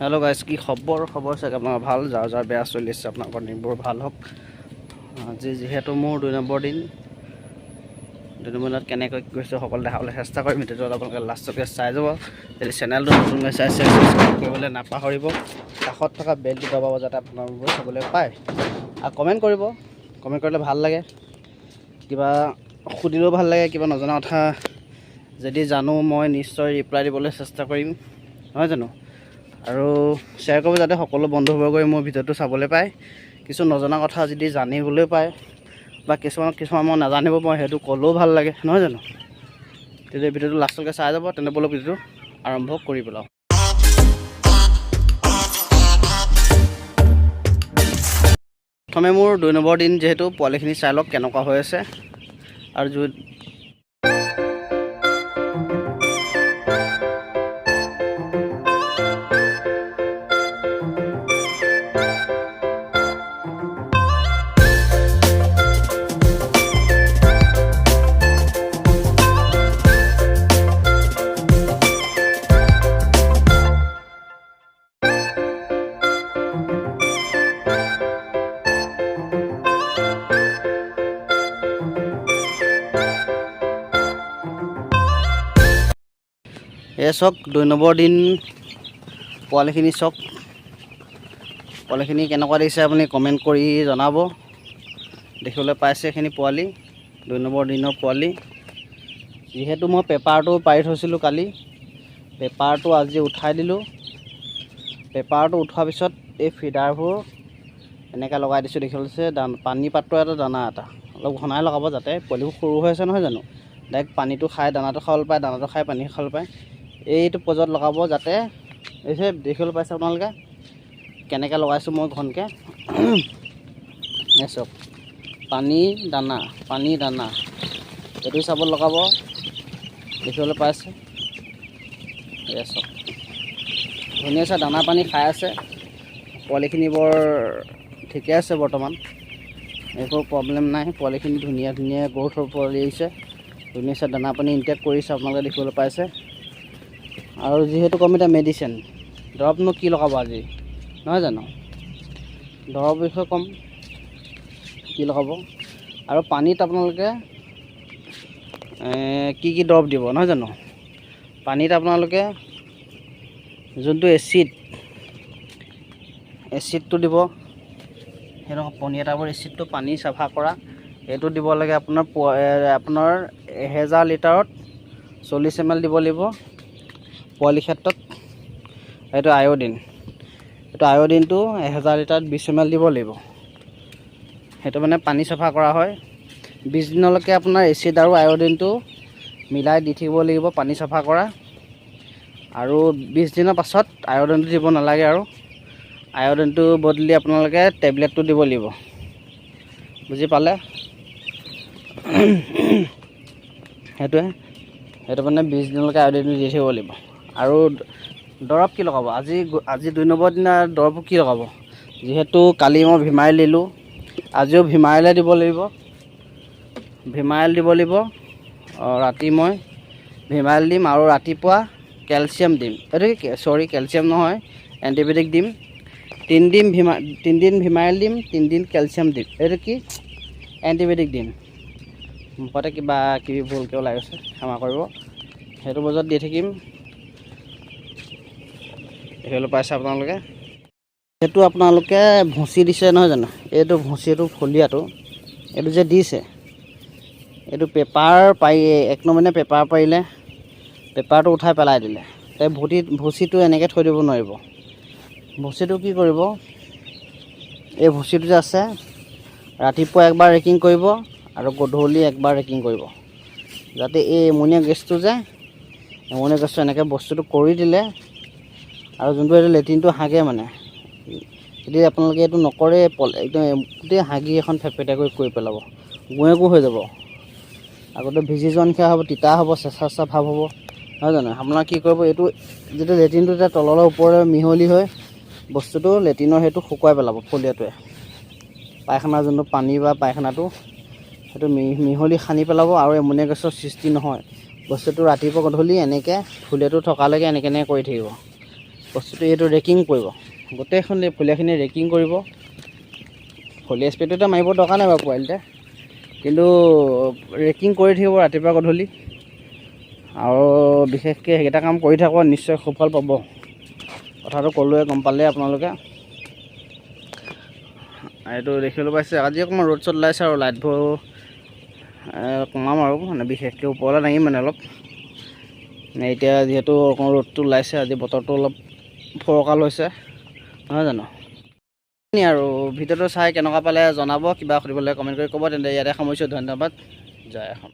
Hello guys की खबर चागे अपना भल जार जार बेया चलि आछे आपनालोকৰ दिनবোৰ ভাল হওক আজি যেহেতু মোৰ 2 নম্বৰ দিন 2 নম্বৰ দিনত কেনেকৈ গৈছে সকলো দেখাবলৈ চেষ্টা কৰিম ভিডিঅ'টো আপোনালোকে লাষ্টলৈকে চাই যাব যদি চেনেলটো নতুন হৈ চাই সাবস্ক্ৰাইব কৰিবলৈ নাপাহৰিব কাষত থকা বেলটো দবাব যাতে আপোনালোকে চাবলৈ পায় আৰু কমেন্ট কৰিব কমেন্ট কৰিলে ভাল লাগে কিবা খুদিলেও ভাল লাগে কিবা নজনা কথা যদি জানো মই নিশ্চয় ৰিপ্লাই দিবলৈ চেষ্টা কৰিম নহয় জানো আৰু শেয়াৰ কৰিব যাতে সকলো বন্ধুবৰ্গই মোৰ ভিডিঅ'টো চাবলৈ পায় কিছু নজনা কথা যদি জানিবলৈ পায় বা কিছুমান মই নাজানিব মই হেতু কলেও ভাল লাগে নহয় জানো তেতিয়া ভিডিঅ'টো লাষ্টলৈকে চাই যাব তেনে বলক ভিডিঅ'টো আৰম্ভ কৰি পেলাও প্ৰথমে মোৰ 2 নম্বৰ দিন যেহেতু পোৱালিখিনি চাই লওক কেনেকুৱা হৈ আছে আৰু চক 2 নম্বৰ দিন পোৱালিখিনি চক পোৱালিখিনি কেনেকুৱা দিছে আপুনি কমেন্ট কৰি জনাব দেখিবলৈ পাইছে এখিনি পোৱালি 2 নম্বৰ দিনৰ পোৱালি যেহেতু মই পেপাৰটো পাৰি থৈছিলোঁ কালি পেপাৰটো আজি উঠাই দিলোঁ পেপাৰটো উঠোৱাৰ পিছত এই ফিডাৰবোৰ এনেকৈ লগাই দিছোঁ দেখিছে পানী পাত্ৰ এটা দানা এটা অলপ ঘনাই লগাব যাতে পোৱালিবোৰ সৰু হৈ আছে নহয় জানো ডাইৰেক্ট পানীটো খাই দানাটো খাবলৈ পায় দানাটো খাই পানী খাবলৈ পায় এইটো পজত লগাব যাতে এই যে দেখিবলৈ পাইছে আপোনালোকে কেনেকৈ লগাইছোঁ মই ঘনকৈ এসব পানী দানা এইটো চাবত লগাব দেখিবলৈ পাইছে এসব ধুনীয়াছে দানা পানী খাই আছে পোৱালিখিনি বৰ ঠিকে আছে বৰ্তমান একো প্ৰব্লেম নাই পোৱালিখিনি ধুনীয়া গ্ৰোথ পোৱালি আহিছে ধুনীয়াছে দানা পানী ইনটেক কৰিছে আপোনালোকে দেখিবলৈ পাইছে আৰু যেহেতু কম এটা মেডিচিন দৰৱনো কি লগাব আজি নহয় জানো দৰৱ বিষয়ে কম কি লগাব আৰু পানীত আপোনালোকে কি দৰৱ দিব নহয় জানো পানীত আপোনালোকে যোনটো এচিডটো দিব সেইটো পনী এটাবোৰ এচিডটো পানী চাফা কৰা এইটো দিব লাগে আপোনাৰ 1000 লিটাৰত 40 ml দিব লাগিব পোৱালি ক্ষেত্ৰত এইটো আয়োডিনটো 1000 লিটাৰত 20 ml দিব লাগিব সেইটো মানে পানী চাফা কৰা হয় 20 দিনলৈকে আপোনাৰ এচিড আৰু আয়োডিনটো মিলাই দি থাকিব লাগিব পানী চাফা কৰা আৰু 20 দিনৰ পাছত আয়োডিনটো দিব নালাগে আৰু আয়োডিনটো বদলি আপোনালোকে টেবলেটটো দিব লাগিব বুজি পালে সেইটো মানে 20 দিনলৈকে আয়োডিনটো দি থাকিব লাগিব আৰু দৰৱ কি লগাব আজি 2 নম্বৰ দিনা দৰৱ কি লগাব যেহেতু কালি মই ভিমাইল দিলোঁ আজিও ভিমাইল দিব লাগিব ৰাতি মই ভিমাইল দিম আৰু ৰাতিপুৱা কেলচিয়াম দিম এইটো কেলচিয়াম নহয় এণ্টিবায়টিক দিম 3 দিন ভিমাইল দিম 3 দিন কেলচিয়াম দিম এইটো কি এণ্টিবায়টিক দিম মুখতে কিবা কিবি ভুলকৈ ওলাই গৈছে ক্ষমা কৰিব সেইটো বজত দি থাকিম দেখিবলৈ পাইছে আপোনালোকে সেইটো আপোনালোকে ভুচি দিছে নহয় জানো এইটো ভুচিটো ফলিয়াটো এইটো যে দিছে এইটো পেপাৰ পাই 1 নম্বৰে পেপাৰ পাৰিলে পেপাৰটো উঠাই পেলাই দিলে তাই ভুচিটো এনেকৈ থৈ দিব নোৱাৰিব ভুচিটো কি কৰিব এই ভুচিটো যে আছে ৰাতিপুৱা একবাৰ ৰেকিং কৰিব আৰু গধূলি একবাৰ ৰেকিং কৰিব যাতে এই এমোনিয়া গেছটো এনেকৈ বস্তুটো কৰি দিলে আৰু যোনটো এইটো লেট্ৰিনটো হাগে মানে যদি আপোনালোকে এইটো নকৰে একদম গোটেই হাগি এখন ফেপফেটা কৰি পেলাব গুৱে হৈ যাব আগতে ভিজি যোৱা নিচিনা হ'ব তিতা হ'ব চেঁচা ভাৱ হ'ব নহয় জানো আপোনাৰ কি কৰিব এইটো যেতিয়া লেট্ৰিনটো এতিয়া তললৈ ওপৰলৈ মিহলি হৈ বস্তুটো লেট্ৰিনৰ সেইটো শুকুৱাই পেলাব ফলিয়াটোৱে পায়খানা যোনটো পানী বা পায়খানাটো সেইটো মিহলি সানি পেলাব আৰু এমোনিয়া গেছৰ সৃষ্টি নহয় বস্তুটো ৰাতিপুৱা গধূলি এনেকৈ ফলিয়াটো থকালৈকে এনেকৈ কৰি থাকিব বস্তুটো এইটো ৰেকিং কৰিব, গোটেইখন ফলিয়াখিনি ৰেকিং কৰিব। ফলিয়া স্প্ৰেটো এটা মাৰিব দৰকাৰ নাই বাৰু পোৱালিতে, কিন্তু ৰেকিং কৰি থাকিব ৰাতিপুৱা গধূলি, আৰু বিশেষকৈ সেইকেইটা কাম কৰি থাকক, নিশ্চয় সুফল পাব। কথাটো ক'লোৱে, গম পালে আপোনালোকে। এইটো দেখিবলৈ পাইছে, আজি অকণমান ৰ'দ চ'দ ওলাইছে আৰু লাইটবোৰ কমাম আৰু মানে বিশেষকৈ ওপৰলৈ দাঙিম মানে অলপ। এতিয়া যিহেতু অকণমান ৰ'দটো ওলাইছে, আজি বতৰটো অলপ ফৰকাল হৈছে, নহয় জানো? আৰু ভিডিঅ'টো চাই কেনেকুৱা পালে জনাব, কিবা সুধিবলৈ কমেণ্ট কৰি ক'ব। তেন্তে ইয়াতে সামৰিছোঁ, ধন্যবাদ, জয় অসম।